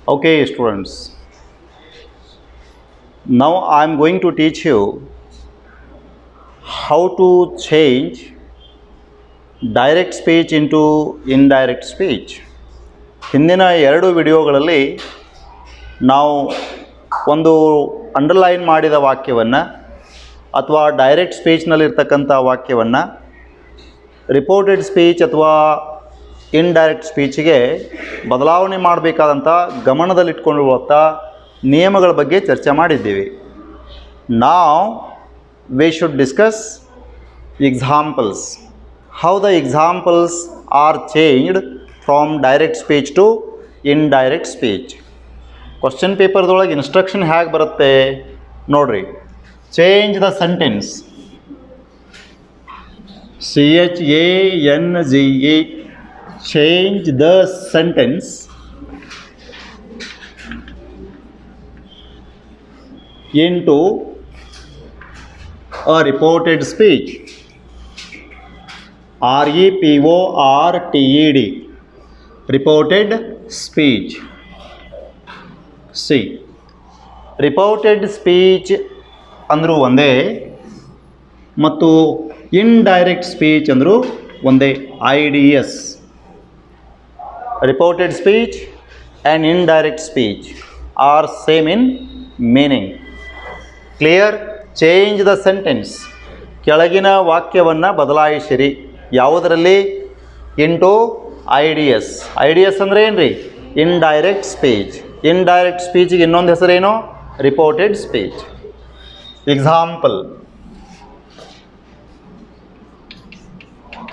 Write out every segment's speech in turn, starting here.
Okay, students. Now I am going to teach you how to change direct speech into indirect speech. ಹಿಂದಿನ ಎರಡು ವಿಡಿಯೋಗಳಲ್ಲಿ ನಾವು ಒಂದು underline ಮಾಡಿದ ವಾಕ್ಯವನ್ನು ಅಥವಾ ಡೈರೆಕ್ಟ್ ಸ್ಪೀಚ್ನಲ್ಲಿರ್ತಕ್ಕಂಥ ವಾಕ್ಯವನ್ನು ರಿಪೋರ್ಟೆಡ್ ಸ್ಪೀಚ್ ಅಥವಾ ಇನ್ಡೈರೆಕ್ಟ್ ಸ್ಪೀಚಿಗೆ ಬದಲಾವಣೆ ಮಾಡಬೇಕಾದಂಥ ಗಮನದಲ್ಲಿಟ್ಕೊಂಡಿರುವಂಥ ನಿಯಮಗಳ ಬಗ್ಗೆ ಚರ್ಚೆ ಮಾಡಿದ್ದೀವಿ. ನಾವ್ we should discuss examples, how the examples are changed from direct speech to indirect speech. Question ಪೇಪರ್ದೊಳಗೆ ಇನ್ಸ್ಟ್ರಕ್ಷನ್ ಹೇಗೆ ಬರುತ್ತೆ ನೋಡ್ರಿ. Change the sentence, CHANGE, change the sentence into a reported speech. REPORTED, reported speech. See, reported speech ಅಂದರೂ ಒಂದೇ ಮತ್ತು indirect speech ಅಂದರೂ ಒಂದೇ, IDS. Reported speech and indirect speech are same in meaning. Clear? Change the sentence. ಕೆಳಗಿನ ವಾಕ್ಯವನ್ನು ಬದಲಾಯಿಸಿರಿ. ಯಾವುದರಲ್ಲಿ? Into IDS. IDS ಅಂದರೆ ಏನು ರೀ? Indirect speech. ಇಂಡೈರೆಕ್ಟ್ ಸ್ಪೀಚಿಗೆ ಇನ್ನೊಂದು ಹೆಸರೇನು? Reported speech. Example,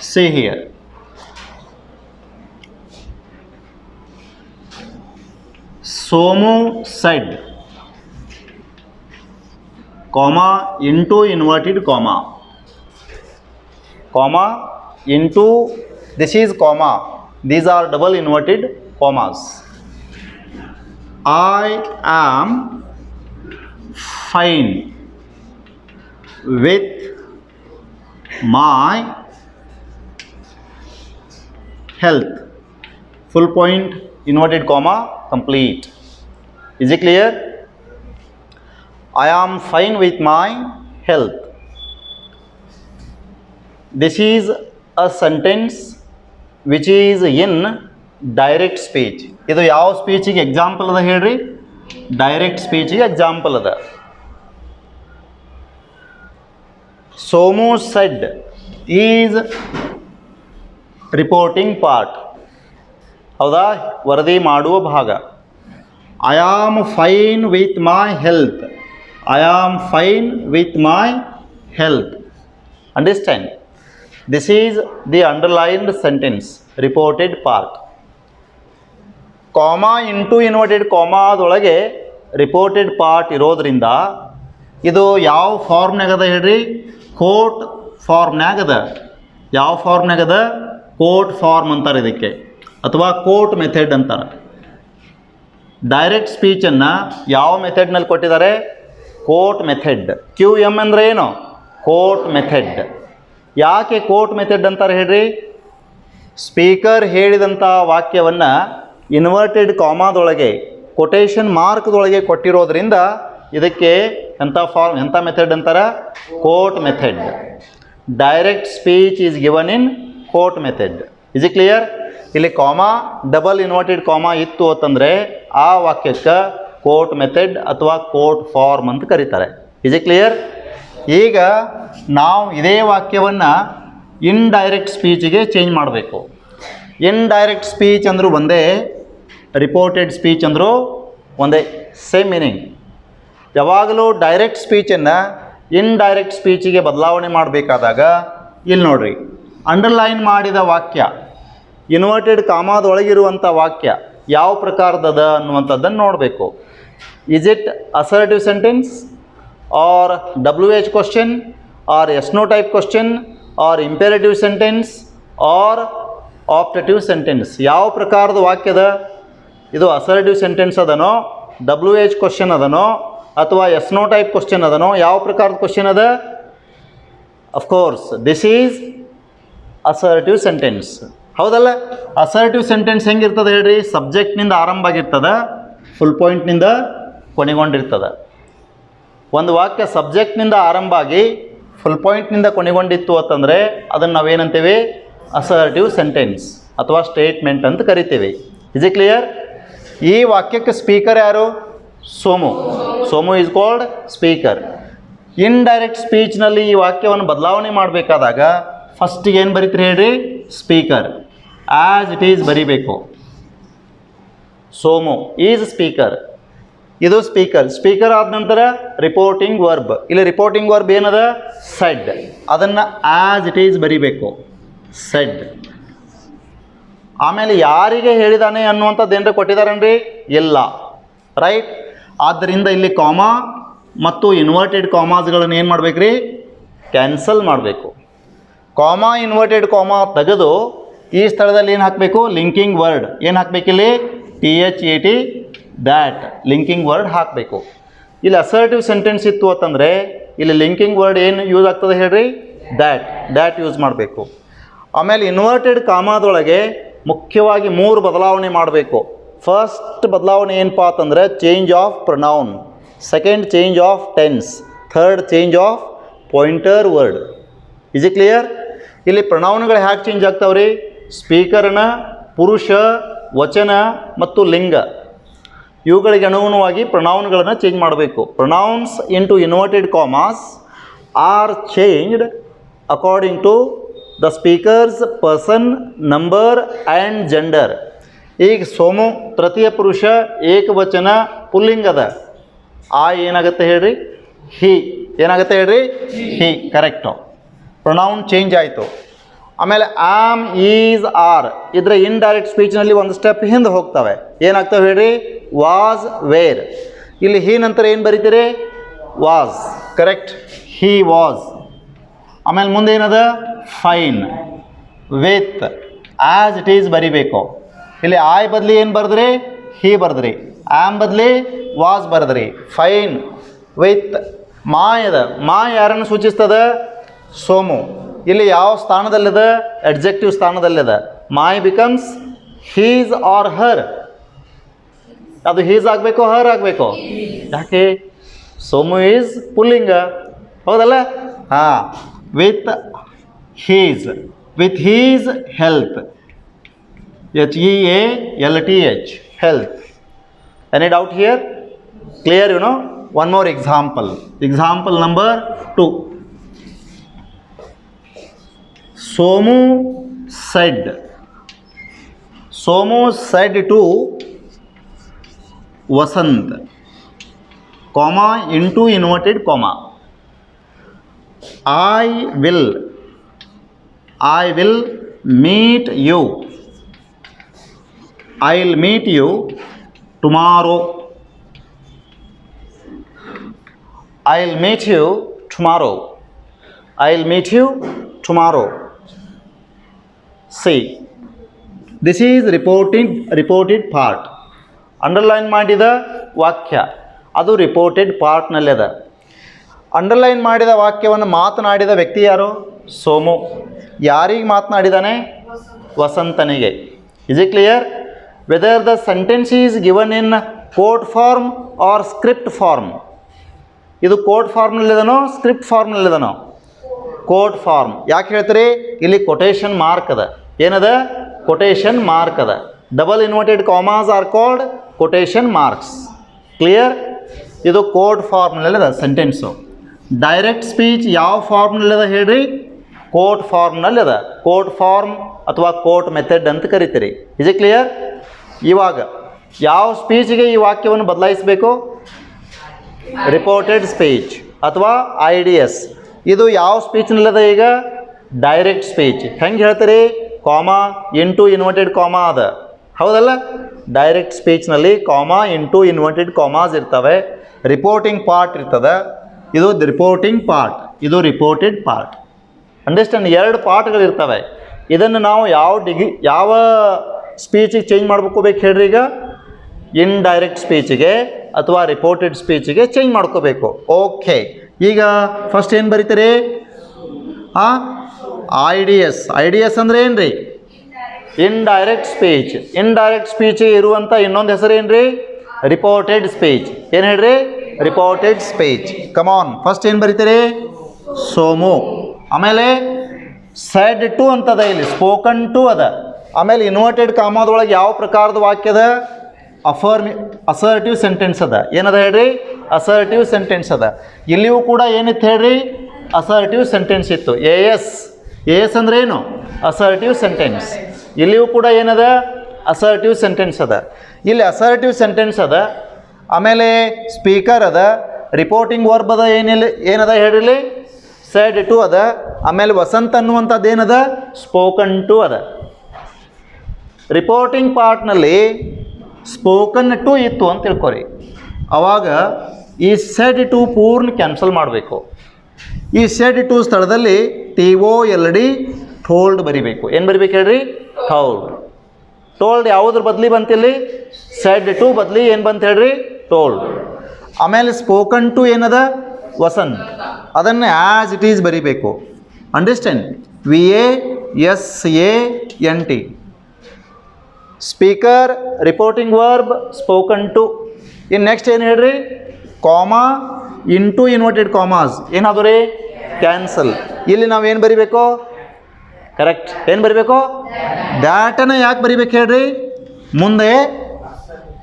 see here. Somu said, comma into inverted comma, comma into, this is comma, these are double inverted commas. I am fine with my health. Full point, inverted comma, complete. Is it clear? I am fine with my health. This is a sentence which is in direct speech. ಇದು ಯಾವ ಸ್ಪೀಚಿಗೆ example ಅದ ಹೇಳ್ರಿ? Direct ಸ್ಪೀಚಿಗೆ example ಅದ. Somu said is reporting part. ಹೌದಾ? ವರದಿ ಮಾಡುವ ಭಾಗ. I am fine with my health. I am fine with my health. Understand? This is the underlined sentence, reported part. Comma into inverted ಕಾಮಾದೊಳಗೆ ರಿಪೋರ್ಟೆಡ್ ಪಾರ್ಟ್ ಇರೋದ್ರಿಂದ ಇದು ಯಾವ ಫಾರ್ಮ್ನಾಗದ ಹೇಳ್ರಿ? ಕೋರ್ಟ್ ಫಾರ್ಮ್ನಾಗದ. ಯಾವ ಫಾರ್ಮ್ನಾಗದ? ಕೋರ್ಟ್ ಫಾರ್ಮ್ ಅಂತಾರೆ ಇದಕ್ಕೆ, ಅಥವಾ ಕೋರ್ಟ್ ಮೆಥಡ್ ಅಂತಾರೆ. ಡೈರೆಕ್ಟ್ ಸ್ಪೀಚನ್ನು ಯಾವ ಮೆಥಡ್ನಲ್ಲಿ ಕೊಟ್ಟಿದ್ದಾರೆ? Quote method. QM ಅಂದರೆ ಏನು? Quote method. ಯಾಕೆ ಕೋರ್ಟ್ ಮೆಥಡ್ ಅಂತಾರೆ ಹೇಳ್ರಿ? ಸ್ಪೀಕರ್ ಹೇಳಿದಂಥ ವಾಕ್ಯವನ್ನು ಇನ್ವರ್ಟೆಡ್ ಕಾಮಾದೊಳಗೆ, ಕೊಟೇಶನ್ ಮಾರ್ಕ್ದೊಳಗೆ ಕೊಟ್ಟಿರೋದ್ರಿಂದ ಇದಕ್ಕೆ ಎಂಥ ಮೆಥಡ್ ಅಂತಾರೆ? Court method. Direct speech is given in court method. Is it clear? ಇಲ್ಲಿ ಕಾಮಾ, ಡಬಲ್ ಇನ್ವರ್ಟೆಡ್ ಕಾಮಾ ಇತ್ತು ಅಂತಂದರೆ ಆ ವಾಕ್ಯಕ್ಕೆ ಕೋರ್ಟ್ ಮೆಥಡ್ ಅಥವಾ ಕೋರ್ಟ್ ಫಾರ್ಮ್ ಅಂತ ಕರೀತಾರೆ. Is it clear? ಈಗ ನಾವು ಇದೇ ವಾಕ್ಯವನ್ನು ಇನ್ಡೈರೆಕ್ಟ್ ಸ್ಪೀಚಿಗೆ ಚೇಂಜ್ ಮಾಡಬೇಕು. ಇನ್ಡೈರೆಕ್ಟ್ ಸ್ಪೀಚ್ ಅಂದರೂ ಒಂದೇ, ರಿಪೋರ್ಟೆಡ್ ಸ್ಪೀಚ್ ಅಂದರೂ ಒಂದೇ, ಸೇಮ್ ಮೀನಿಂಗ್. ಯಾವಾಗಲೂ ಡೈರೆಕ್ಟ್ ಸ್ಪೀಚನ್ನು ಇನ್ಡೈರೆಕ್ಟ್ ಸ್ಪೀಚಿಗೆ ಬದಲಾವಣೆ ಮಾಡಬೇಕಾದಾಗ ಇಲ್ಲಿ ನೋಡ್ರಿ, ಅಂಡರ್ಲೈನ್ ಮಾಡಿದ ವಾಕ್ಯ, ಇನ್ವರ್ಟೆಡ್ ಕಾಮಾದೊಳಗಿರುವಂಥ ವಾಕ್ಯ ಯಾವ ಪ್ರಕಾರದದ ಅನ್ನುವಂಥದ್ದನ್ನು ನೋಡಬೇಕು. Is it assertive sentence or WH question or SNO type question or imperative sentence or optative sentence? ಯಾವ ಪ್ರಕಾರದ ವಾಕ್ಯದ ಇದು? ಅಸರ್ಟಿವ್ ಸೆಂಟೆನ್ಸ್ ಅದನೋ, WH ಕ್ವಶನ್ ಅದನೋ, ಅಥವಾ SNO ಟೈಪ್ ಕ್ವಶನ್ ಅದನೋ? ಯಾವ ಪ್ರಕಾರದ ಕ್ವಶನ್ ಅದ? Of course this is assertive sentence. ಹೌದಲ್ಲ? ಅಸರ್ಟಿವ್ ಸೆಂಟೆನ್ಸ್ ಹೆಂಗಿರ್ತದೆ ಹೇಳ್ರಿ? ಸಬ್ಜೆಕ್ಟ್ನಿಂದ ಆರಂಭ ಆಗಿರ್ತದೆ, ಫುಲ್ ಪಾಯಿಂಟ್ನಿಂದ ಕೊನೆಗೊಂಡಿರ್ತದೆ. ಒಂದು ವಾಕ್ಯ ಸಬ್ಜೆಕ್ಟ್ನಿಂದ ಆರಂಭ ಆಗಿ ಫುಲ್ ಪಾಯಿಂಟ್ನಿಂದ ಕೊನೆಗೊಂಡಿತ್ತು ಅಂತಂದರೆ ಅದನ್ನು ನಾವೇನಂತೀವಿ? ಅಸರ್ಟಿವ್ ಸೆಂಟೆನ್ಸ್ ಅಥವಾ ಸ್ಟೇಟ್ಮೆಂಟ್ ಅಂತ ಕರಿತೀವಿ. Is it clear? ಈ ವಾಕ್ಯಕ್ಕೆ ಸ್ಪೀಕರ್ ಯಾರು? Somu. Somu is called speaker. Indirect ಸ್ಪೀಚ್ನಲ್ಲಿ ಈ ವಾಕ್ಯವನ್ನು ಬದಲಾವಣೆ ಮಾಡಬೇಕಾದಾಗ ಫಸ್ಟಿಗೆ ಏನು ಬರೀತೀರಿ ಹೇಳ್ರಿ? ಸ್ಪೀಕರ್ ಆ್ಯಸ್ ಇಟ್ ಈಸ್ ಬರೀಬೇಕು. Somu is speaker. ಇದು ಸ್ಪೀಕರ್. ಸ್ಪೀಕರ್ ಆದ ನಂತರ ರಿಪೋರ್ಟಿಂಗ್ ವರ್ಬ್. ಇಲ್ಲಿ ರಿಪೋರ್ಟಿಂಗ್ ವರ್ಬ್ ಏನದ? ಸೆಡ್. ಅದನ್ನು ಆ್ಯಸ್ ಇಟ್ ಈಸ್ ಬರೀಬೇಕು, ಸೆಡ್. ಆಮೇಲೆ ಯಾರಿಗೆ ಹೇಳಿದಾನೆ ಅನ್ನುವಂಥದ್ದು ಏನರ ಕೊಟ್ಟಿದ್ದಾರನ್ರಿ? ಇಲ್ಲ. ರೈಟ್. ಆದ್ದರಿಂದ ಇಲ್ಲಿ ಕಾಮಾ ಮತ್ತು ಇನ್ವರ್ಟೆಡ್ ಕಾಮಾಸ್ಗಳನ್ನು ಏನು ಮಾಡ್ಬೇಕು ರೀ? ಕ್ಯಾನ್ಸಲ್ ಮಾಡಬೇಕು. ಕಾಮಾ ಇನ್ವರ್ಟೆಡ್ ಕಾಮಾ ತೆಗೆದು ಈ ಸ್ಥಳದಲ್ಲಿ ಏನು ಹಾಕಬೇಕು? Linking word. ಏನು ಹಾಕಬೇಕಿಲ್ಲಿ? THAT, that. ಲಿಂಕಿಂಗ್ ವರ್ಡ್ ಹಾಕಬೇಕು. ಇಲ್ಲಿ ಅಸರ್ಟಿವ್ ಸೆಂಟೆನ್ಸ್ ಇತ್ತು ಅಂತಂದರೆ ಇಲ್ಲಿ ಲಿಂಕಿಂಗ್ ವರ್ಡ್ ಏನು ಯೂಸ್ ಆಗ್ತದೆ ಹೇಳ್ರಿ? ದ್ಯಾಟ್. ದ್ಯಾಟ್ ಯೂಸ್ ಮಾಡಬೇಕು. ಆಮೇಲೆ ಇನ್ವರ್ಟೆಡ್ ಕಾಮಾದೊಳಗೆ ಮುಖ್ಯವಾಗಿ 3 ಬದಲಾವಣೆ ಮಾಡಬೇಕು. ಫಸ್ಟ್ ಬದಲಾವಣೆ ಏನಪ್ಪ ಅಂತಂದರೆ change of pronoun, second change of tense, third change of pointer word. Is it clear? ಇಲ್ಲಿ ಪ್ರೊನೌನ್ಗಳು ಹ್ಯಾಗೆ ಚೇಂಜ್ ಆಗ್ತಾವ್ರಿ? ಸ್ಪೀಕರ್ನ ಪುರುಷ, ವಚನ ಮತ್ತು ಲಿಂಗ ಇವುಗಳಿಗೆ ಅನುಗುಣವಾಗಿ ಪ್ರೊನೌನ್ಗಳನ್ನು ಚೇಂಜ್ ಮಾಡಬೇಕು. Pronouns into inverted commas are changed according to the speaker's person, number and gender. ಈಗ ಸೋಮು ತೃತೀಯ ಪುರುಷ, ಏಕವಚನ, ಪುಲ್ಲಿಂಗದ. ಆ ಏನಾಗುತ್ತೆ ಹೇಳ್ರಿ? ಹಿ. ಏನಾಗುತ್ತೆ ಹೇಳ್ರಿ? ಹಿ. ಕರೆಕ್ಟು. ಪ್ರೊನೌನ್ ಚೇಂಜ್ ಆಯಿತು. ಆಮೇಲೆ ಆಮ್, ಈಸ್, ಆರ್ ಇದರ ಇನ್ಡೈರೆಕ್ಟ್ ಸ್ಪೀಚ್ನಲ್ಲಿ ಒಂದು ಸ್ಟೆಪ್ ಹಿಂದೆ ಹೋಗ್ತವೆ. ಏನಾಗ್ತವೆ ಹೇಳ್ರಿ? Was, were. ಇಲ್ಲಿ ಹಿ ನಂತರ ಏನು ಬರೀತೀರಿ? ವಾಸ್. ಕರೆಕ್ಟ್. He was. ಆಮೇಲೆ ಮುಂದೆ ಏನದ? Fine, with, as it is ಬರಿಬೇಕು. ಇಲ್ಲಿ ಆಯ್ ಬದಲಿ ಏನು ಬರೆದ್ರಿ? ಹಿ ಬರೆದ್ರಿ. ಆಮ್ ಬದಲಿ ವಾಸ್ ಬರೆದ್ರಿ. Fine, with. ಮಾಯದ. ಮಾ ಯಾರನ್ನು ಸೂಚಿಸ್ತದ? ಸೋಮು. ಇಲ್ಲಿ ಯಾವ ಸ್ಥಾನದಲ್ಲಿದೆ? ಅಡ್ಜೆಕ್ಟಿವ್ ಸ್ಥಾನದಲ್ಲಿದೆ. My becomes his or her. ಅದು ಹೀಸ್ ಆಗಬೇಕು, ಹರ್ ಆಗಬೇಕು? ಯಾಕೆ? ಸೋಮು ಈಸ್ ಪುಲ್ಲಿಂಗ. ಹೌದಲ್ಲ? ಹಾಂ. With his. With his health. HEALTH. health. Any doubt here? Clear, you know? One more example. Example number 2. Somu said. Somu said to Vasant, comma into inverted comma. I will meet you. I'll meet you tomorrow. I'll meet you tomorrow. I'll meet you tomorrow. See, this is reported part. Underline ಮಾಡಿದ ವಾಕ್ಯ ಅದು reported ಪಾರ್ಟ್ನಲ್ಲಿದೆ. Underline ಮಾಡಿದ ವಾಕ್ಯವನ್ನು ಮಾತನಾಡಿದ ವ್ಯಕ್ತಿ ಯಾರು? ಸೋಮು. ಯಾರಿಗೆ ಮಾತನಾಡಿದಾನೆ? ವಸಂತನಿಗೆ. Is it clear? Whether the sentence is given in code form or script form. ಇದು ಕೋಡ್ ಫಾರ್ಮ್ನಲ್ಲಿದನೋ ಸ್ಕ್ರಿಪ್ಟ್ ಫಾರ್ಮ್ನಲ್ಲಿದನೋ? Code form. ಯಾಕೆ ಹೇಳ್ತೀರಿ? ಇಲ್ಲಿ ಕೊಟೇಶನ್ ಮಾರ್ಕ್ ಅದ. ಏನದ? ಕೊಟೇಶನ್ ಮಾರ್ಕ್ ಅದ. Double inverted commas are called quotation marks. Clear? ಇದು ಕೋಡ್ ಫಾರ್ಮ್ನಲ್ಲಿದೆ ಸೆಂಟೆನ್ಸು. ಡೈರೆಕ್ಟ್ ಸ್ಪೀಚ್ ಯಾವ ಫಾರ್ಮ್ನಲ್ಲಿದೆ ಹೇಳ್ರಿ? ಕೋಟ್ ಫಾರ್ಮ್ನಲ್ಲಿದೆ. ಕೋಟ್ ಫಾರ್ಮ್ ಅಥವಾ ಕೋಟ್ ಮೆಥಡ್ ಅಂತ ಕರಿತೀರಿ. Is it clear? ಇವಾಗ ಯಾವ ಸ್ಪೀಚ್ಗೆ ಈ ವಾಕ್ಯವನ್ನು ಬದಲಾಯಿಸಬೇಕು? ರಿಪೋರ್ಟೆಡ್ ಸ್ಪೀಚ್ ಅಥವಾ IDS. ಇದು ಯಾವ ಸ್ಪೀಚ್ನಲ್ಲಿದೆ ಈಗ? Direct speech. ಹೆಂಗೆ ಹೇಳ್ತೀರಿ? ಕಾಮಾ ಇಂಟು ಇನ್ವರ್ಟೆಡ್ ಕಾಮಾ ಅದ. ಹೌದಲ್ಲ? ಡೈರೆಕ್ಟ್ ಸ್ಪೀಚ್ನಲ್ಲಿ ಕಾಮಾ ಇಂಟು ಇನ್ವರ್ಟೆಡ್ ಕಾಮಾಸ್ ಇರ್ತವೆ. ರಿಪೋರ್ಟಿಂಗ್ ಪಾರ್ಟ್ ಇರ್ತದೆ. ಇದು ರಿಪೋರ್ಟಿಂಗ್ ಪಾರ್ಟ್, ಇದು ರಿಪೋರ್ಟೆಡ್ ಪಾರ್ಟ್. ಅಂಡರ್ಸ್ಟ್ಯಾಂಡ್? 2 ಪಾರ್ಟ್ಗಳಿರ್ತವೆ. ಇದನ್ನು ನಾವು ಯಾವ ಸ್ಪೀಚಿಗೆ ಚೇಂಜ್ ಮಾಡ್ಕೋಬೇಕು ಹೇಳ್ರಿ? ಈಗ ಇನ್ಡೈರೆಕ್ಟ್ ಸ್ಪೀಚಿಗೆ ಅಥವಾ ರಿಪೋರ್ಟೆಡ್ ಸ್ಪೀಚಿಗೆ ಚೇಂಜ್ ಮಾಡ್ಕೋಬೇಕು. ಓಕೆ, ಈಗ ಫಸ್ಟ್ ಏನು ಬರೀತೀರಿ? IDS. IDS ಅಂದರೆ ಏನು ರೀ? Indirect speech. ಇಂಡೈರೆಕ್ಟ್ ಸ್ಪೀಚ್ ಇರುವಂಥ ಇನ್ನೊಂದು ಹೆಸರು ಏನ್ರಿ? Reported speech. ಏನು ಹೇಳ್ರಿ? Reported speech. ಕಮಾನ್, ಫಸ್ಟ್ ಏನು ಬರೀತೀರಿ? ಸೋಮು. ಆಮೇಲೆ ಸೆಡ್ ಟು ಅಂತದ, ಇಲ್ಲಿ ಸ್ಪೋಕನ್ ಟು ಅದ. ಆಮೇಲೆ ಇನ್ವರ್ಟೆಡ್ ಕಾಮಾದೊಳಗೆ ಯಾವ ಪ್ರಕಾರದ ವಾಕ್ಯದ? ಅಸರ್ಟಿವ್ ಸೆಂಟೆನ್ಸ್ ಅದ. ಏನದ ಹೇಳ್ರಿ? ಅಸರ್ಟಿವ್ ಸೆಂಟೆನ್ಸ್ ಅದ. ಇಲ್ಲಿಯೂ ಕೂಡ ಏನಿತ್ತು ಹೇಳ್ರಿ? ಅಸರ್ಟಿವ್ ಸೆಂಟೆನ್ಸ್ ಇತ್ತು. ಎ ಎಸ್ ಅಂದ್ರೆ ಏನು? Assertive sentence. ಇಲ್ಲಿಯೂ ಕೂಡ ಏನದ? ಅಸರ್ಟಿವ್ ಸೆಂಟೆನ್ಸ್ ಅದ. ಇಲ್ಲಿ ಅಸರ್ಟಿವ್ ಸೆಂಟೆನ್ಸ್ ಅದ, ಆಮೇಲೆ ಸ್ಪೀಕರ್ ಅದ, ರಿಪೋರ್ಟಿಂಗ್ ವರ್ಬ್ ಅದ. ಏನದ ಹೇಳ್ರಿ? ಸೆಡ್ ಟು ಅದ. ಆಮೇಲೆ ವಸಂತ್ ಅನ್ನುವಂಥದ್ದು ಏನದ? ಸ್ಪೋಕನ್ ಟು ಅದ. ರಿಪೋರ್ಟಿಂಗ್ ಪಾರ್ಟ್ನಲ್ಲಿ ಸ್ಪೋಕನ್ ಟು ಇತ್ತು ಅಂತ ತಿಳ್ಕೊರಿ. ಆವಾಗ ಈ ಸೆಡ್ ಟು ಪೂರ್ಣ ಕ್ಯಾನ್ಸಲ್ ಮಾಡಬೇಕು. ಈ ಸೆಡ್ ಟು ಸ್ಥಳದಲ್ಲಿ TOLD ಟೋಲ್ಡ್ ಬರಿಬೇಕು. ಏನು ಬರಿಬೇಕು ಹೇಳ್ರಿ? ಟೋಲ್ಡ್. ಟೋಲ್ಡ್ ಯಾವುದ್ರ ಬದಲಿ ಬಂತಿಲ್ಲಿ? ಸೆಡ್ ಟು ಬದಲಿ ಏನು ಬಂತ ಹೇಳ್ರಿ? ಟೋಲ್ಡ್. ಆಮೇಲೆ ಸ್ಪೋಕನ್ ಟು ಏನದ? ವಸಂತ್. ಅದನ್ನು ಆ್ಯಸ್ ಇಟ್ ಈಸ್ ಬರಿಬೇಕು. Understand? VASANT. Speaker, reporting verb, spoken to. ಇನ್ನು ನೆಕ್ಸ್ಟ್ ಏನು ಹೇಳ್ರಿ? ಕಾಮಾ ಇಂಟು ಇನ್ವರ್ಟೆಡ್ ಕಾಮಾಸ್ ಏನಾದ್ರು ರೀ? ಕ್ಯಾನ್ಸಲ್. ಇಲ್ಲಿ ನಾವು ಏನು ಬರಿಬೇಕು? ಕರೆಕ್ಟ್. ಏನು ಬರಿಬೇಕು? ದ್ಯಾಟನ್ನು ಯಾಕೆ ಬರಿಬೇಕು ಹೇಳ್ರಿ? ಮುಂದೆ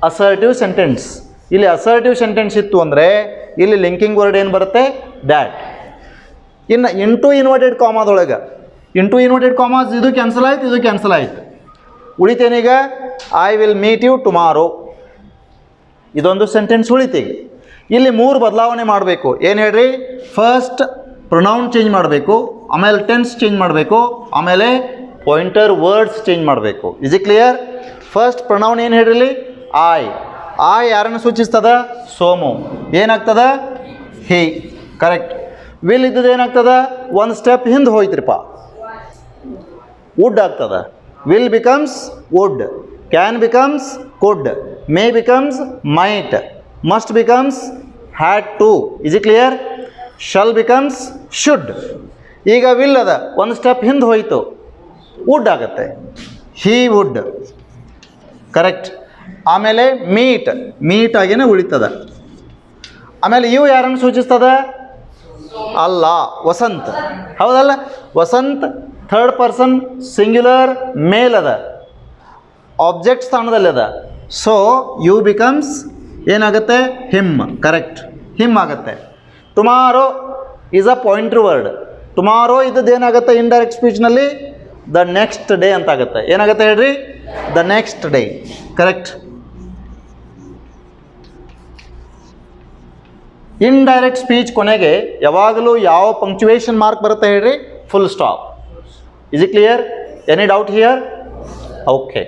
ಅಸರ್ಟಿವ್ ಸೆಂಟೆನ್ಸ್. ಇಲ್ಲಿ ಅಸರ್ಟಿವ್ ಸೆಂಟೆನ್ಸ್ ಇತ್ತು ಅಂದರೆ ಇಲ್ಲಿ ಲಿಂಕಿಂಗ್ ವರ್ಡ್ ಏನು ಬರುತ್ತೆ? ದ್ಯಾಟ್. ಇನ್ನು ಇಂಟು ಇನ್ವರ್ಟೆಡ್ ಕಾಮಾದೊಳಗೆ ಇಂಟು ಇನ್ವರ್ಟೆಡ್ ಕಾಮಾಸ್ ಇದು ಕ್ಯಾನ್ಸಲ್ ಆಯ್ತು, ಇದು ಕ್ಯಾನ್ಸಲ್ ಆಯ್ತು. ಉಳಿತೇನೀಗ? I will meet you tomorrow. ಇದೊಂದು ಸೆಂಟೆನ್ಸ್ ಉಳಿತೀಗ. ಇಲ್ಲಿ 3 ಬದಲಾವಣೆ ಮಾಡಬೇಕು. ಏನು ಹೇಳ್ರಿ? ಫಸ್ಟ್ ಪ್ರೊನೌನ್ ಚೇಂಜ್ ಮಾಡಬೇಕು, ಆಮೇಲೆ ಟೆನ್ಸ್ ಚೇಂಜ್ ಮಾಡಬೇಕು, ಆಮೇಲೆ ಪಾಯಿಂಟರ್ ವರ್ಡ್ಸ್ ಚೇಂಜ್ ಮಾಡಬೇಕು. Is it clear? First pronoun ಏನು ಹೇಳ್ರಿ? ಐ. ಐ ಯಾರನ್ನು ಸೂಚಿಸ್ತದ? ಸೋಮು. ಏನಾಗ್ತದ? ಹಿ. ಕರೆಕ್ಟ್. ವಿಲ್ ಇದ್ದದ್ದು ಏನಾಗ್ತದ? ಒಂದು ಸ್ಟೆಪ್ ಹಿಂದೆ ಹೋಯ್ತ್ರಿಪ್ಪ, ವುಡ್ ಆಗ್ತದ. Will becomes would, can becomes could, may becomes might, must becomes had to. Is it clear? Shall becomes should. ಈಗ ವಿಲ್ ಅದ, ಒಂದು ಸ್ಟೆಪ್ ಹಿಂದೆ ಹೋಯಿತು, ವುಡ್ ಆಗುತ್ತೆ, ಹಿ ವುಡ್. ಕರೆಕ್ಟ್. ಆಮೇಲೆ ಮೀಟ್, ಮೀಟ್ ಆಗೇನೆ ಉಳಿತದ. ಆಮೇಲೆ ಇವು ಯಾರನ್ನು ಸೂಚಿಸ್ತದ? ಅಲ್ಲ, ವಸಂತ್. ಹೌದಲ್ಲ? Vasant third person singular male ಅದ, ಆಬ್ಜೆಕ್ಟ್ ಸ್ಥಾನದಲ್ಲಿ ಅದ. ಸೊ ಯು ಬಿಕಮ್ಸ್ ಏನಾಗುತ್ತೆ? ಹಿಮ್. ಕರೆಕ್ಟ್, ಹಿಮ್ ಆಗುತ್ತೆ. Tomorrow is a ಪಾಯಿಂಟ್ರ್ word. Tomorrow ಇದ್ದದ್ದು ಏನಾಗುತ್ತೆ ಇಂಡೈರೆಕ್ಟ್ ಸ್ಪೀಚ್ನಲ್ಲಿ? ದ ನೆಕ್ಸ್ಟ್ ಡೇ ಅಂತ ಆಗುತ್ತೆ. ಏನಾಗುತ್ತೆ ಹೇಳ್ರಿ? The next day. Correct. Indirect speech ಕೊನೆಗೆ ಯಾವಾಗಲೂ ಯಾವ ಪಂಕ್ಚುವೇಷನ್ ಮಾರ್ಕ್ ಬರುತ್ತೆ ಹೇಳ್ರಿ? Full stop. Is it clear? Any doubt here? Okay.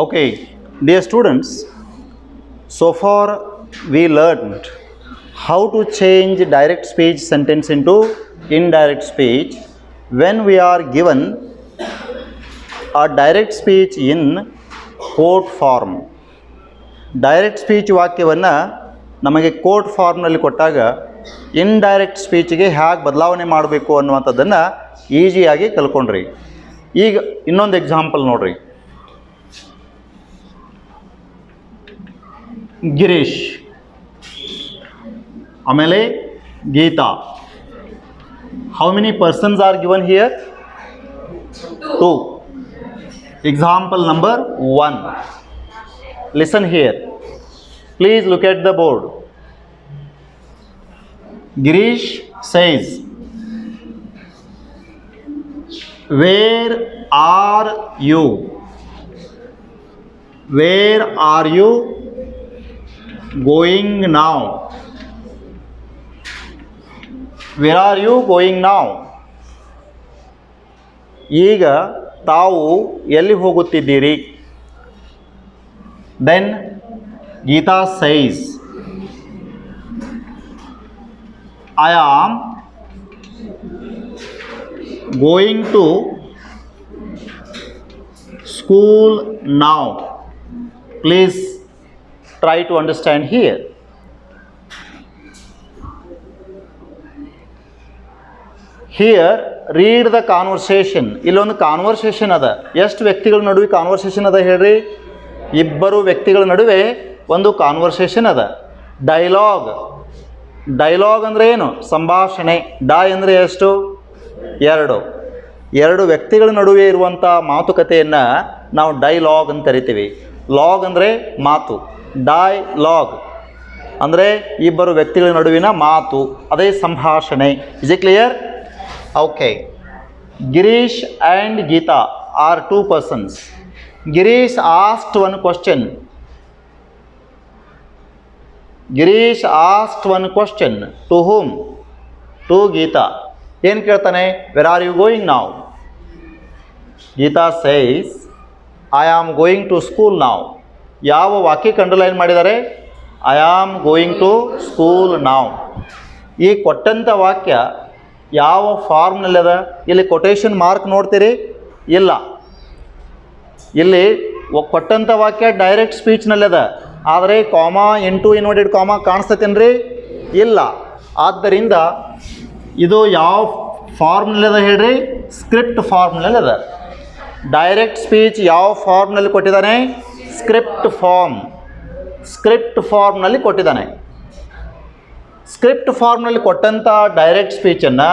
Okay, dear students, so far we learned how to change direct speech sentence into indirect speech when we are given a direct speech in quote form. Direct speech ವಾಕ್ಯವನ್ನು ನಮಗೆ coat ಫಾರ್ಮ್ನಲ್ಲಿ ಕೊಟ್ಟಾಗ indirect ಸ್ಪೀಚ್ಗೆ ಹೇಗೆ ಬದಲಾವಣೆ ಮಾಡಬೇಕು ಅನ್ನುವಂಥದ್ದನ್ನು ಈಸಿಯಾಗಿ ಕಲ್ಕೊಂಡ್ರಿ. ಈಗ ಇನ್ನೊಂದು ಎಕ್ಸಾಂಪಲ್ ನೋಡ್ರಿ. ಗಿರೀಶ್, ಆಮೇಲೆ Geeta. How many persons are given here? 2. Example number 1. Listen here. Please look at the board. Girish says, where are you? Where are you going now? Where are you going now? ಈಗ ತಾವು ಎಲ್ಲಿ ಹೋಗುತ್ತಿದ್ದೀರಿ? Then Geeta says, I am going to school now. Please try to understand here. Here read the conversation. ಇಲ್ಲೊಂದು conversation ಅದ. ಎಷ್ಟು ವ್ಯಕ್ತಿಗಳ ನಡುವೆ conversation ಅದ ಹೇಳ್ರಿ? ಇಬ್ಬರು ವ್ಯಕ್ತಿಗಳ ನಡುವೆ ಒಂದು ಕಾನ್ವರ್ಸೇಷನ್ ಅದ. ಡೈಲಾಗ್. ಡೈಲಾಗ್ ಅಂದರೆ ಏನು? ಸಂಭಾಷಣೆ. ಡಾಯ್ ಅಂದರೆ ಎಷ್ಟು? ಎರಡು. ಎರಡು ವ್ಯಕ್ತಿಗಳ ನಡುವೆ ಇರುವಂಥ ಮಾತುಕತೆಯನ್ನು ನಾವು ಡೈಲಾಗ್ ಅಂತ ಕರಿತೀವಿ. ಲಾಗ್ ಅಂದರೆ ಮಾತು. ಡೈಲಾಗ್ ಅಂದರೆ ಇಬ್ಬರು ವ್ಯಕ್ತಿಗಳ ನಡುವಿನ ಮಾತು, ಅದೇ ಸಂಭಾಷಣೆ. Is it clear? Okay. Girish and Geeta are two persons. Girish asked one question. Girish asked one question to whom? To Geeta. ಏನು ಕೇಳ್ತಾನೆ? Where are you going now? Geeta says I am going to school now. ಯಾವ ವಾಕ್ಯಕ್ಕೆ ಅಂಡರ್ಲೈನ್ ಮಾಡಿದ್ದಾರೆ? I am going to school now. ಈ ಕೊಟ್ಟಂಥ ವಾಕ್ಯ ಯಾವ ಫಾರ್ಮ್ನಲ್ಲದ? ಇಲ್ಲಿ ಕೊಟೇಶನ್ ಮಾರ್ಕ್ ನೋಡ್ತೀರಿ? ಇಲ್ಲ. ಇಲ್ಲಿ ಕೊಟ್ಟಂಥ ವಾಕ್ಯ ಡೈರೆಕ್ಟ್ ಸ್ಪೀಚ್ನಲ್ಲದ. ಆದರೆ ಕಾಮಾ, ಇಂಟು ಇನ್ವರ್ಟೆಡ್ ಕಾಮಾ ಕಾಣಿಸ್ತೇನ್ರಿ? ಇಲ್ಲ. ಆದ್ದರಿಂದ ಇದು ಯಾವ ಫಾರ್ಮ್ನಲ್ಲದ ಹೇಳ್ರಿ? ಸ್ಕ್ರಿಪ್ಟ್ ಫಾರ್ಮ್ನಲ್ಲದ. ಡೈರೆಕ್ಟ್ ಸ್ಪೀಚ್ ಯಾವ ಫಾರ್ಮ್ನಲ್ಲಿ ಕೊಟ್ಟಿದ್ದಾನೆ? Script form. ಸ್ಕ್ರಿಪ್ಟ್ ಫಾರ್ಮ್ನಲ್ಲಿ ಕೊಟ್ಟಿದ್ದಾನೆ. ಸ್ಕ್ರಿಪ್ಟ್ ಫಾರ್ಮ್ನಲ್ಲಿ ಕೊಟ್ಟಂಥ ಡೈರೆಕ್ಟ್ ಸ್ಪೀಚನ್ನು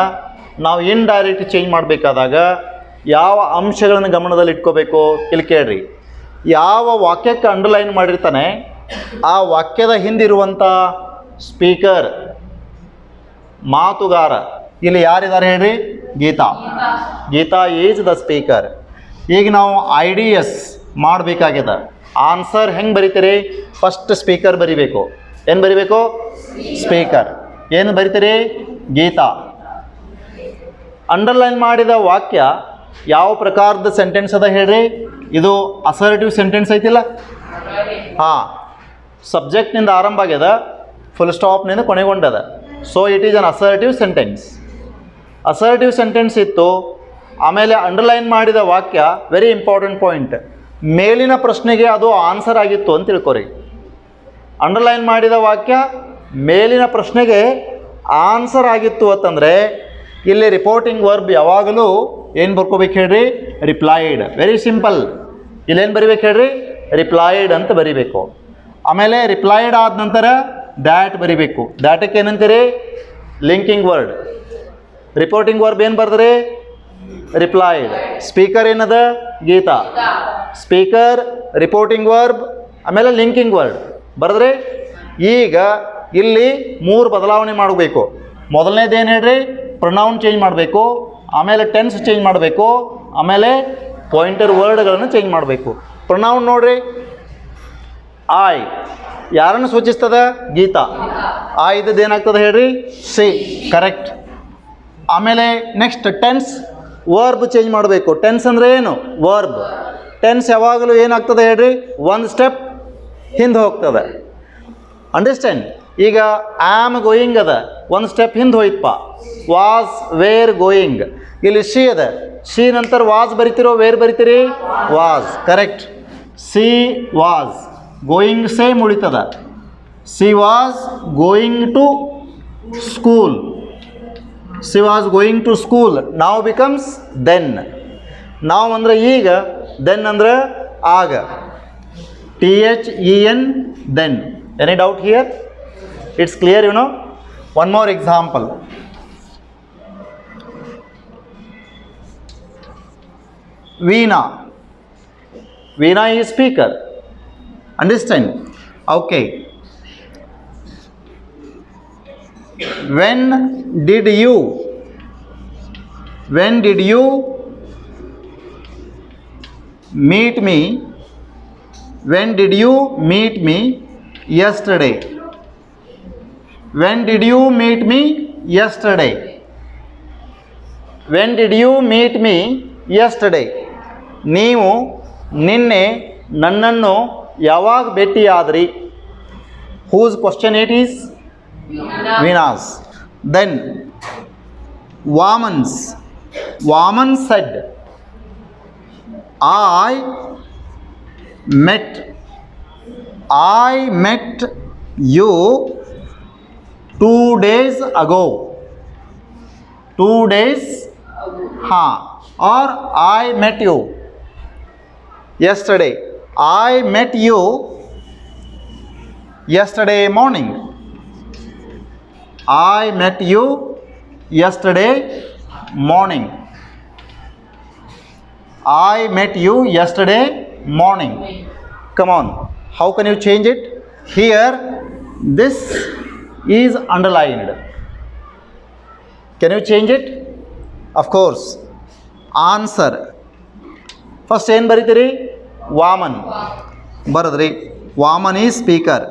ನಾವು ಇಂಡೈರೆಕ್ಟ್ ಚೇಂಜ್ ಮಾಡಬೇಕಾದಾಗ ಯಾವ ಅಂಶಗಳನ್ನು ಗಮನದಲ್ಲಿ ಇಟ್ಕೋಬೇಕು? ಇಲ್ಲಿ ಕೇಳ್ರಿ. ಯಾವ ವಾಕ್ಯಕ್ಕೆ ಅಂಡರ್ಲೈನ್ ಮಾಡಿರ್ತಾನೆ ಆ ವಾಕ್ಯದ ಹಿಂದಿರುವಂಥ ಸ್ಪೀಕರ್, ಮಾತುಗಾರ. ಇಲ್ಲಿ ಯಾರಿದ್ದಾರೆ ಹೇಳ್ರಿ? Geeta. Geeta is the speaker. ಈಗ ನಾವು IDS ಮಾಡಬೇಕಾಗ್ಯದ. ಆನ್ಸರ್ ಹೆಂಗೆ ಬರಿತೀರಿ? ಫಸ್ಟ್ ಸ್ಪೀಕರ್ ಬರಿಬೇಕು. ಏನು ಬರಿಬೇಕು? ಸ್ಪೀಕರ್. ಏನು ಬರಿತೀರಿ? ಗೀತಾ. ಅಂಡರ್ಲೈನ್ ಮಾಡಿದ ವಾಕ್ಯ ಯಾವ ಪ್ರಕಾರದ ಸೆಂಟೆನ್ಸ್ ಅದ ಹೇಳ್ರಿ? ಇದು ಅಸರ್ಟಿವ್ ಸೆಂಟೆನ್ಸ್ ಐತಿಲ್ಲ? ಹಾಂ. ಸಬ್ಜೆಕ್ಟ್ನಿಂದ ಆರಂಭ ಆಗ್ಯದ, ಫುಲ್ ಸ್ಟಾಪ್ನಿಂದ ಕೊನೆಗೊಂಡದ. So it is an assertive sentence. Assertive sentence ಇತ್ತು. ಆಮೇಲೆ ಅಂಡರ್ಲೈನ್ ಮಾಡಿದ ವಾಕ್ಯ ವೆರಿ ಇಂಪಾರ್ಟೆಂಟ್ ಪಾಯಿಂಟ್. ಮೇಲಿನ ಪ್ರಶ್ನೆಗೆ ಅದು ಆನ್ಸರ್ ಆಗಿತ್ತು ಅಂತ ತಿಳ್ಕೊರಿ. ಅಂಡರ್ಲೈನ್ ಮಾಡಿದ ವಾಕ್ಯ ಮೇಲಿನ ಪ್ರಶ್ನೆಗೆ ಆನ್ಸರ್ ಆಗಿತ್ತು ಅಂತಂದರೆ ಇಲ್ಲಿ ರಿಪೋರ್ಟಿಂಗ್ ವರ್ಬ್ ಯಾವಾಗಲೂ ಏನು ಬರ್ಕೋಬೇಕು ಹೇಳ್ರಿ? ರಿಪ್ಲೈಡ್. Very simple. ಇಲ್ಲೇನು ಬರಿಬೇಕು ಹೇಳ್ರಿ? ರಿಪ್ಲೈಡ್ ಅಂತ ಬರಿಬೇಕು. ಆಮೇಲೆ ರಿಪ್ಲೈಡ್ ಆದ ನಂತರ ದ್ಯಾಟ್ ಬರಿಬೇಕು. ದ್ಯಾಟಕ್ಕೆ ಏನಂತೀರಿ? Linking word. ರಿಪೋರ್ಟಿಂಗ್ ವರ್ಬ್ ಏನು ಬರ್ದ್ರಿ? ರಿಪ್ಲೈಡ್. ಸ್ಪೀಕರ್ ಏನದ? ಗೀತಾ. ಸ್ಪೀಕರ್, ರಿಪೋರ್ಟಿಂಗ್ ವರ್ಬ್, ಆಮೇಲೆ ಲಿಂಕಿಂಗ್ ವರ್ಡ್ ಬರೆದ್ರಿ. ಈಗ ಇಲ್ಲಿ 3 ಬದಲಾವಣೆ ಮಾಡಬೇಕು. ಮೊದಲನೇದೇನು ಹೇಳ್ರಿ? ಪ್ರೊನೌನ್ ಚೇಂಜ್ ಮಾಡಬೇಕು, ಆಮೇಲೆ ಟೆನ್ಸ್ ಚೇಂಜ್ ಮಾಡಬೇಕು, ಆಮೇಲೆ ಪಾಯಿಂಟರ್ ವರ್ಡ್ಗಳನ್ನು ಚೇಂಜ್ ಮಾಡಬೇಕು. ಪ್ರೊನೌನ್ ನೋಡ್ರಿ. ಐ ಯಾರನ್ನು ಸೂಚಿಸ್ತದ? ಗೀತಾ. ಆ ಇದ್ದದ್ದು ಏನಾಗ್ತದೆ ಹೇಳ್ರಿ? ಸಿ. ಕರೆಕ್ಟ್. ಆಮೇಲೆ ನೆಕ್ಸ್ಟ್ ಟೆನ್ಸ್, ವರ್ಬ್ ಚೇಂಜ್ ಮಾಡಬೇಕು. ಟೆನ್ಸ್ ಅಂದರೆ ಏನು? ವರ್ಬ್. ಟೆನ್ಸ್ ಯಾವಾಗಲೂ ಏನಾಗ್ತದೆ ಹೇಳ್ರಿ? ಒಂದು ಸ್ಟೆಪ್ ಹಿಂದೆ ಹೋಗ್ತದೆ. ಅಂಡರ್ಸ್ಟ್ಯಾಂಡ್? ಈಗ ಆಮ್ ಗೋಯಿಂಗ್ ಅದ, ಒಂದು ಸ್ಟೆಪ್ ಹಿಂದೆ ಹೋಯ್ತಪ್ಪ. Was, were going. ಇಲ್ಲಿ ಶಿ ಅದ. ಶಿ ನಂತರ ವಾಸ್ ಬರಿತಿರೋ ವೇರ್ ಬರಿತೀರಿ? Was. Correct. She was. Going same ಉಳಿತದ. She was going to school. She was going to school. ನಾವು ಬಿಕಮ್ಸ್ ದೆನ್. ನಾವು ಅಂದರೆ ಈಗ, ದೆನ್ ಅಂದರೆ ಆಗ. THEN then. Any doubt here? It's clear, you know. One more example. Veena. Veena is speaker. Understand? Okay. When did you meet me? When did you meet me yesterday? When did you meet me yesterday? When did you meet me yesterday? ನೀವು ನಿನ್ನೆ ನನ್ನನ್ನು ಯಾವಾಗ ಭೇಟಿಯಾದ್ರಿ? Whose question it is? Veena's. Then Vaman's. Vaman said I met you 2 days ago. 2 days हाँ or I met you yesterday. I met you yesterday morning. I met you yesterday morning. I met you yesterday morning. Come on, how can you change it? Here this is underlined. Can you change it? Of course. Answer first ಏನು ಬರೀತೀರಿ? ವಾಮನ್ ಬರದ್ರಿ. Vaman is speaker.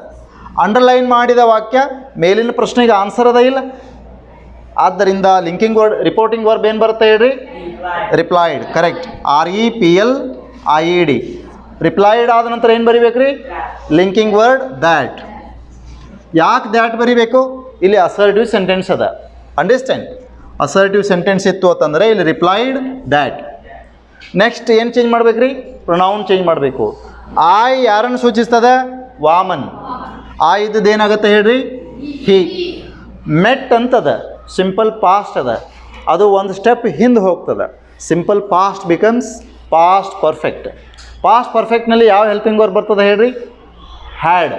Underline ಮಾಡಿದ ವಾಕ್ಯ ಮೇಲಿನ ಪ್ರಶ್ನೆಗೆ answer ಅದ ಇಲ್ಲ, ಆದ್ದರಿಂದ ಲಿಂಕಿಂಗ್ ವರ್ಡ್ ರಿಪೋರ್ಟಿಂಗ್ ವರ್ಬ್ ಏನು ಬರುತ್ತೆ ಹೇಳ್ರಿ? ರಿಪ್ಲೈಡ್. ಕರೆಕ್ಟ್. REPLIED. ರಿಪ್ಲೈಡ್ ಆದ ನಂತರ ಏನು ಬರಿಬೇಕ್ರಿ? Linking word that. ಯಾಕೆ ದ್ಯಾಟ್ ಬರಿಬೇಕು? ಇಲ್ಲಿ ಅಸರ್ಟಿವ್ ಸೆಂಟೆನ್ಸ್ ಅದ. ಅಂಡರ್ಸ್ಟ್ಯಾಂಡ್? ಅಸರ್ಟಿವ್ ಸೆಂಟೆನ್ಸ್ ಇತ್ತು ಅಂತಂದರೆ ಇಲ್ಲಿ ರಿಪ್ಲೈಡ್ ದ್ಯಾಟ್. ನೆಕ್ಸ್ಟ್ ಏನು ಚೇಂಜ್ ಮಾಡ್ಬೇಕ್ರಿ? ಪ್ರೊನೌನ್ ಚೇಂಜ್ ಮಾಡಬೇಕು. ಐ ಯಾರನ್ನು ಸೂಚಿಸ್ತದ? ವಾಮನ್. ಆ ಇದ್ದದ್ದು ಏನಾಗುತ್ತೆ ಹೇಳ್ರಿ? ಹಿ. ಮೆಟ್ ಅಂತದ, ಸಿಂಪಲ್ ಪಾಸ್ಟ್ ಅದ, ಅದು ಒಂದು ಸ್ಟೆಪ್ ಹಿಂದೆ ಹೋಗ್ತದೆ. Simple past becomes past perfect. Past ಪರ್ಫೆಕ್ಟ್ನಲ್ಲಿ ಯಾವ ಹೆಲ್ಪಿಂಗ್ ವರ್ಬ್ ಬರ್ತದೆ ಹೇಳ್ರಿ? Had.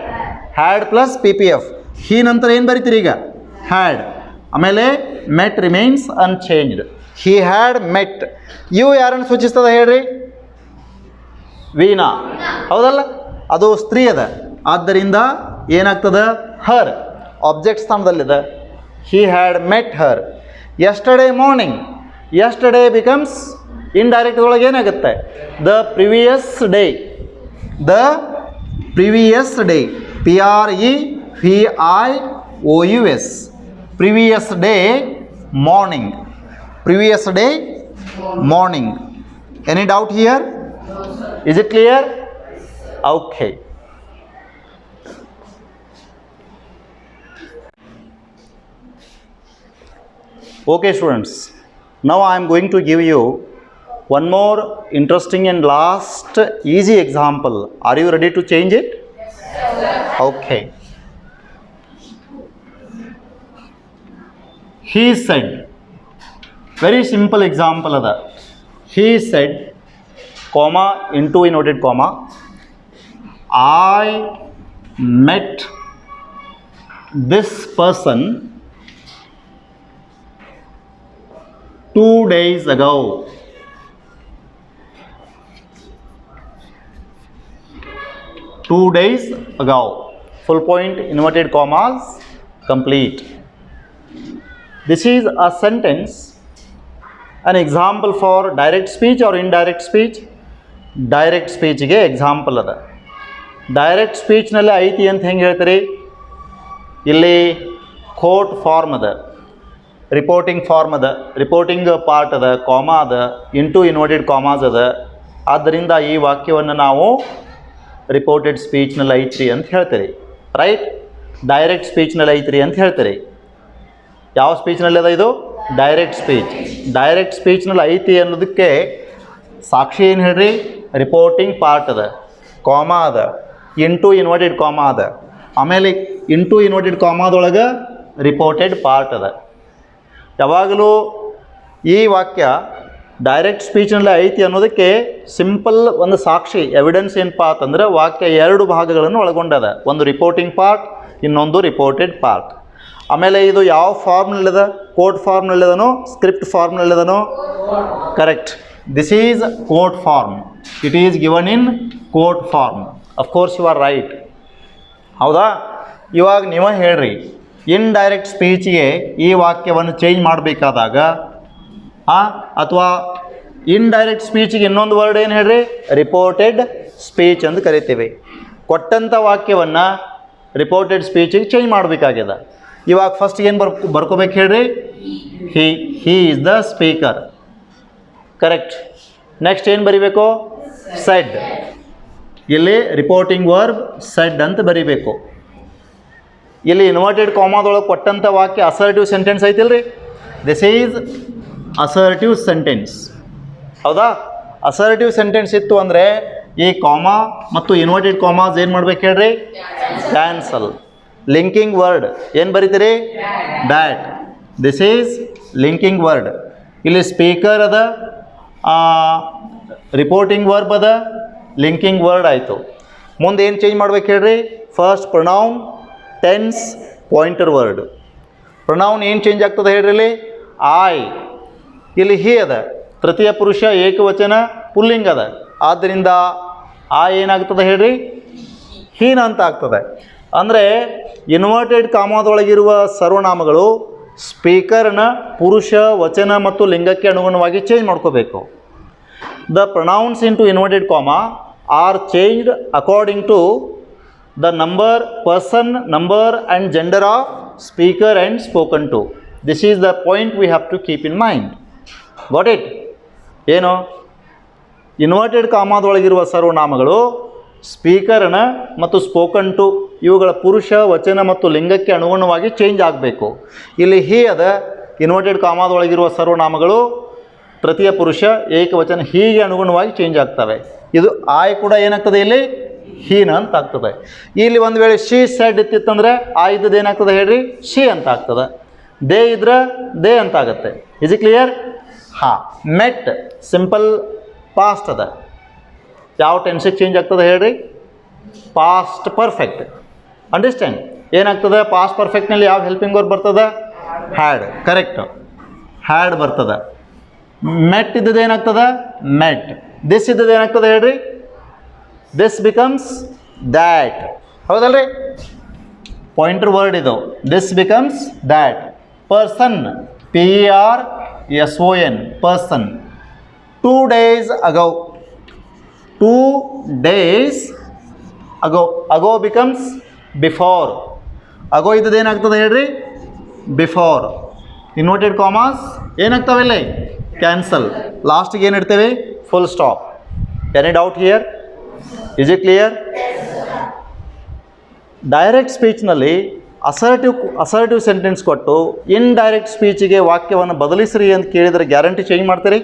Had plus PPF. He ನಂತರ ಏನು ಬರಿತೀರಿ ಈಗ? ಹ್ಯಾಡ್. ಆಮೇಲೆ met remains unchanged. He had met. ಇವು ಯಾರನ್ನು ಸೂಚಿಸ್ತದ ಹೇಳ್ರಿ? ವೀಣಾ. ಹೌದಲ್ಲ? ಅದು ಸ್ತ್ರೀ ಅದ, ಆದ್ದರಿಂದ ಏನಾಗ್ತದೆ? ಹರ್. ಆಬ್ಜೆಕ್ಟ್ ಸ್ಥಾನದಲ್ಲಿದೆ. He had met her yesterday morning. Yesterday becomes indirect ಒಳಗೆ ಏನಾಗುತ್ತೆ? The previous day. The previous day. PREVIOUS. Previous day morning. Previous day morning. Any doubt here? Is it clear? Okay. Okay students, now I am going to give you one more interesting and last easy example. Are you ready to change it? Yes, sir. Okay. He said, very simple example of that. He said, comma, into inverted comma, I met this person 2 days ago. 2 days ago. Full point, inverted commas, complete. This is a sentence, an example for direct speech or indirect speech. Direct speech ಗೆ example ಅದ. Direct speech ನಲ್ಲಿ ಐತಿ ಅಂತ ಹೆಂಗೆ ಹೇಳ್ತೀರಿ? ಇಲ್ಲಿ coat form ಅದ, reporting form ಅದ, ರಿಪೋರ್ಟಿಂಗ್ ಪಾರ್ಟ್ ಅದ, ಕಾಮಾ ಅದ, ಇಂಟು ಇನ್ವರ್ಟೆಡ್ ಕಾಮಾಸ್ ಅದ. ಆದ್ದರಿಂದ ಈ ವಾಕ್ಯವನ್ನು ನಾವು ರಿಪೋರ್ಟೆಡ್ ಸ್ಪೀಚ್ನಲ್ಲಿ ಐತ್ರಿ ಅಂತ ಹೇಳ್ತೀರಿ. ರೈಟ್? ಡೈರೆಕ್ಟ್ ಸ್ಪೀಚ್ನಲ್ಲಿ ಐತ್ರಿ ಅಂತ ಹೇಳ್ತೀರಿ. ಯಾವ ಸ್ಪೀಚ್ನಲ್ಲಿ ಅದ ಇದು? Direct speech. ಡೈರೆಕ್ಟ್ ಸ್ಪೀಚ್ನಲ್ಲಿ ಐತಿ ಅನ್ನೋದಕ್ಕೆ ಸಾಕ್ಷಿ ಏನು ಹೇಳ್ರಿ? ರಿಪೋರ್ಟಿಂಗ್ ಪಾರ್ಟ್ ಅದ, ಕಾಮಾ ಅದ, ಇಂಟು ಇನ್ವರ್ಟೆಡ್ ಕಾಮಾ ಅದ, ಆಮೇಲೆ ಇಂಟು ಇನ್ವರ್ಟೆಡ್ ಕಾಮಾದೊಳಗೆ ರಿಪೋರ್ಟೆಡ್ ಪಾರ್ಟ್ ಅದ. ಯಾವಾಗಲೂ ಈ ವಾಕ್ಯ ಡೈರೆಕ್ಟ್ ಸ್ಪೀಚ್ನಲ್ಲಿ ಐತಿ ಅನ್ನೋದಕ್ಕೆ ಸಿಂಪಲ್ ಒಂದು ಸಾಕ್ಷಿ ಎವಿಡೆನ್ಸ್ ಏನಪ್ಪ ಅಂತಂದರೆ ವಾಕ್ಯ 2 ಭಾಗಗಳನ್ನು ಒಳಗೊಂಡದ. ಒಂದು ರಿಪೋರ್ಟಿಂಗ್ ಪಾರ್ಟ್, ಇನ್ನೊಂದು ರಿಪೋರ್ಟೆಡ್ ಪಾರ್ಟ್. ಆಮೇಲೆ ಇದು ಯಾವ ಫಾರ್ಮ್ನಲ್ಲಿದೆ? ಕೋಡ್ ಫಾರ್ಮ್ನಲ್ಲಿದನೋ ಸ್ಕ್ರಿಪ್ಟ್ ಫಾರ್ಮ್ನಲ್ಲಿದನೋ? Correct. This is code form. It is given in code form. Of course you are right. ಹೌದಾ? ಇವಾಗ ನೀವೇ ಹೇಳ್ರಿ, ಇನ್ಡೈರೆಕ್ಟ್ ಸ್ಪೀಚ್ಗೆ ಈ ವಾಕ್ಯವನ್ನು ಚೇಂಜ್ ಮಾಡಬೇಕಾದಾಗ ಅಥವಾ ಇನ್ಡೈರೆಕ್ಟ್ ಸ್ಪೀಚಿಗೆ ಇನ್ನೊಂದು ವರ್ಡ್ ಏನು ಹೇಳ್ರಿ? ರಿಪೋರ್ಟೆಡ್ ಸ್ಪೀಚ್ ಅಂತ ಕರಿತೀವಿ. ಕೊಟ್ಟಂಥ ವಾಕ್ಯವನ್ನು ರಿಪೋರ್ಟೆಡ್ ಸ್ಪೀಚಿಗೆ ಚೇಂಜ್ ಮಾಡಬೇಕಾಗ್ಯದ. ಇವಾಗ ಫಸ್ಟ್ಗೆ ಏನು ಬರ್ಕೋಬೇಕು ಹೇಳ್ರಿ? He is the speaker. Correct. Next ಏನು ಬರಿಬೇಕು? ಸೆಡ್. ಇಲ್ಲಿ ರಿಪೋರ್ಟಿಂಗ್ ವರ್ಬ್ ಸೆಡ್ ಅಂತ ಬರಿಬೇಕು. ಇಲ್ಲಿ ಇನ್ವರ್ಟೆಡ್ ಕಾಮಾದೊಳಗೆ ಕೊಟ್ಟಂಥ ವಾಕ್ಯ ಅಸರ್ಟಿವ್ ಸೆಂಟೆನ್ಸ್ ಐತಿಲ್ರಿ? This is assertive sentence. ಹೌದಾ? ಅಸರ್ಟಿವ್ ಸೆಂಟೆನ್ಸ್ ಇತ್ತು ಅಂದರೆ ಈ ಕಾಮಾ ಮತ್ತು ಇನ್ವರ್ಟೆಡ್ ಕಾಮಾಸ್ ಏನು ಮಾಡ್ಬೇಕು ಹೇಳ್ರಿ? ಕ್ಯಾನ್ಸಲ್. ಲಿಂಕಿಂಗ್ ವರ್ಡ್ ಏನು ಬರಿತೀರಿ? That. This is linking word. ಇಲ್ಲಿ ಸ್ಪೀಕರ್ ಅದ, ರಿಪೋರ್ಟಿಂಗ್ ವರ್ಬ್ ಅದ, ಲಿಂಕಿಂಗ್ ವರ್ಡ್ ಆಯಿತು. ಮುಂದೆ ಏನು ಚೇಂಜ್ ಮಾಡ್ಬೇಕು ಹೇಳ್ರಿ? First pronoun, tense, pointer word. Pronoun ಏನು ಚೇಂಜ್ ಆಗ್ತದೆ ಹೇಳ್ರಿ? ಇಲ್ಲಿ ಐ, ಇಲ್ಲಿ ಹಿ ಅದ, ತೃತೀಯ ಪುರುಷ ಏಕವಚನ ಪುಲ್ಲಿಂಗ್ ಅದ, ಆದ್ದರಿಂದ ಆ ಏನಾಗ್ತದೆ ಹೇಳ್ರಿ? ಹೀನ ಅಂತ ಆಗ್ತದೆ. ಅಂದರೆ ಇನ್ವರ್ಟೆಡ್ ಕಾಮಾದೊಳಗಿರುವ ಸರ್ವನಾಮಗಳು ಸ್ಪೀಕರ್ನ ಪುರುಷ ವಚನ ಮತ್ತು ಲಿಂಗಕ್ಕೆ ಅನುಗುಣವಾಗಿ ಚೇಂಜ್ ಮಾಡ್ಕೋಬೇಕು. The pronouns into inverted comma are changed according to the number, person, number and gender of speaker and spoken to. This is the point we have to keep in mind. Got it? ಏನು? Inverted ಕಾಮಾದೊಳಗಿರುವ ಸರ್ವನಾಮಗಳು ಸ್ಪೀಕರ್ನ ಮತ್ತು spoken to ಇವುಗಳ ಪುರುಷ ವಚನ ಮತ್ತು ಲಿಂಗಕ್ಕೆ ಅನುಗುಣವಾಗಿ ಚೇಂಜ್ ಆಗಬೇಕು. ಇಲ್ಲಿ ಹಿ ಅದ, ಇನ್ವರ್ಟೆಡ್ ಕಾಮಾದೊಳಗಿರುವ ಸರ್ವನಾಮಗಳು ತೃತೀಯ ಪುರುಷ ಏಕವಚನ ಹೀಗೆ ಅನುಗುಣವಾಗಿ ಚೇಂಜ್ ಆಗ್ತವೆ. ಇದು ಆಯ್ ಕೂಡ ಏನಾಗ್ತದೆ ಇಲ್ಲಿ? ಹೀನ ಅಂತ ಆಗ್ತದೆ. ಇಲ್ಲಿ ಒಂದು ವೇಳೆ ಶಿ ಸೆಡ್ ಇತ್ತಿತ್ತಂದರೆ ಆ ಇದ್ದದ್ದು ಏನಾಗ್ತದೆ ಹೇಳ್ರಿ? ಶಿ ಅಂತ ಆಗ್ತದೆ. ದೇ ಇದ್ರೆ ದೇ ಅಂತ ಆಗುತ್ತೆ. Is it clear? ಹಾಂ. ಮೆಟ್ ಸಿಂಪಲ್ ಪಾಸ್ಟ್ ಅದ, ಯಾವ ಟೆನ್ಸಿಗೆ ಚೇಂಜ್ ಆಗ್ತದೆ ಹೇಳ್ರಿ? Past perfect. ಅಂಡರ್ಸ್ಟ್ಯಾಂಡ್? ಏನಾಗ್ತದೆ ಪಾಸ್ಟ್ ಪರ್ಫೆಕ್ಟ್ನಲ್ಲಿ ಯಾವ ಹೆಲ್ಪಿಂಗ್ ವರ್ಬ್ ಬರ್ತದೆ? ಹ್ಯಾಡ್. ಕರೆಕ್ಟ್, ಹ್ಯಾಡ್ ಬರ್ತದೆ. ಮೆಟ್ ಇದ್ದದ್ದು ಏನಾಗ್ತದೆ? ಮೆಟ್. ದಿಸ್ ಇದ್ದದ್ದು ಏನಾಗ್ತದೆ ಹೇಳ್ರಿ? This becomes that. ಹೌದಲ್ರಿ? ಪಾಯಿಂಟರ್ ವರ್ಡ್ ಇದು. This becomes that. Person, PERSON, person. 2 days ago. 2 days ago. Ago becomes before. Ago ಇದ್ದದ್ದು ಏನಾಗ್ತದೆ ಹೇಳ್ರಿ? ಬಿಫೋರ್. ಇನ್ವರ್ಟೆಡ್ ಕಾಮಾಸ್ ಏನಾಗ್ತವೆ ಇಲ್ಲಿ? ಕ್ಯಾನ್ಸಲ್. ಲಾಸ್ಟಿಗೆ ಏನು ಇಡ್ತೇವೆ? Full stop. Any doubt here? Is it clear? Direct ಸ್ಪೀಚ್ನಲ್ಲಿ ಅಸರ್ಟಿವ್ ಸೆಂಟೆನ್ಸ್ ಕೊಟ್ಟು ಇನ್ಡೈರೆಕ್ಟ್ ಸ್ಪೀಚಿಗೆ ವಾಕ್ಯವನ್ನು ಬದಲಿಸ್ರಿ ಅಂತ ಕೇಳಿದರೆ ಗ್ಯಾರಂಟಿ ಚೇಂಜ್ ಮಾಡ್ತೀರಿ?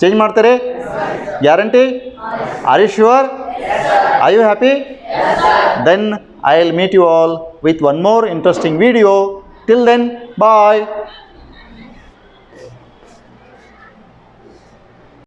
ಚೇಂಜ್ ಮಾಡ್ತೀರಿ? Guarantee? Are you sure? Are you happy? Then I will meet you all with one more interesting video. Till then, bye.